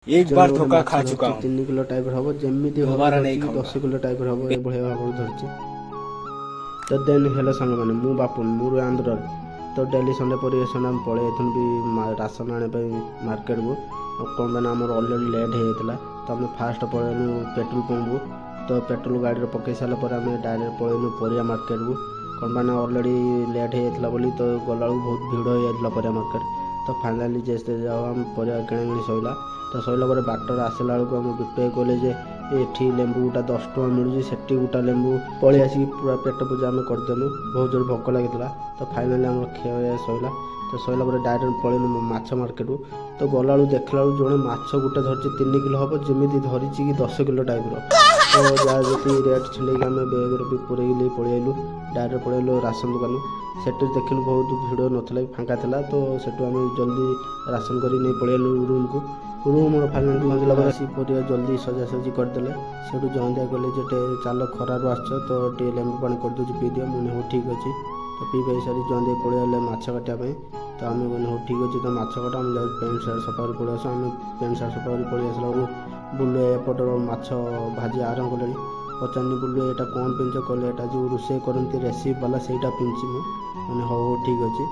एक बार धोखा खा चुका हूँ। 3 किलो टाइप हम जमी दोबारा नहीं खाऊंगा। 10 किलो टाइप हम ये भाव धरची तो देन हेलो सांग मैंने मु बापुन मुरु आंध्र तो डेली संडे परिवेशन आम पड़े भी राशन आने मार्केट को कौन मैंने आम अलरेडी लेट होता तो आम फास्ट पलैलु पेट्रोल पंप को तो पेट्रोल गाड़ी पकई सारापर आम डायरेक्ट पलैलु परिया मार्केट को कौन मैंने अलरेडी लेट होता बोली तो गला बहुत भिड़ हो जाता परिया मार्केट तो फाइनाली जैसे जाओ आम परिया किणाकिणी सैला तो सैला पर बाटर आसला बेलू आम बिटुए कहले जे ये लेंबू गोटा 10 टଙ୍କା मिलूँ से गोटा लेंबू पलि आसिक पूरा पेट पूजा आम करदेलु बहुत जोर भोक लगी तो फाइनाली आम खेल सैला तो सैला पर डायरेक्ट पलैलु माछ मार्केट को तो गला देखला जड़े माछ गोटे धरची 3 किलो हम जमी धरी कि 10 किलो टाइप तो जहाँ जी रेट छिड़क आम बेगर भी पूरे पलैलु डायरेक्ट पलैलु राशन दुकान से देखिलु बहुत भिड़ नाला फाँका था तो सेठू आम जल्दी राशन कर नहीं पलैलु रूम को रूम फाइनाल पहुँचला पर आसी परिया जल्दी सजासजी करदे से जहाँ कहले जे चाल खरार आस तो टे लेंबू पानी करदे पी दिया मुझे हो ठीक अच्छे तो पी पाई सारी जहाँ पलैले माछ काटापी तो आम मैंने हो ठीक अच्छे तो माछ काटा आम जाऊँ पैंट सार्ट सफा कर पलि आस आम पैंट सार्ट सफा कर पलि आसला बुलु एपटर माछ भाजी आरंभ कले पचारनी बुलु यहाँ कौन पिंच कले यहाँ जो रोषे करती रेसिपी वाला से पिंची मैंने हो ठीक अच्छे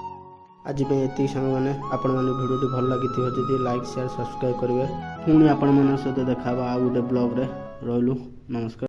आज ये सांग मैंने आपण मैंने भिडियो भल लगी जी लाइक शेयर सब्सक्राइब करेंगे पुणी आपण मान सहित देखा आ गोटे ब्लॉग रे रही नमस्कार।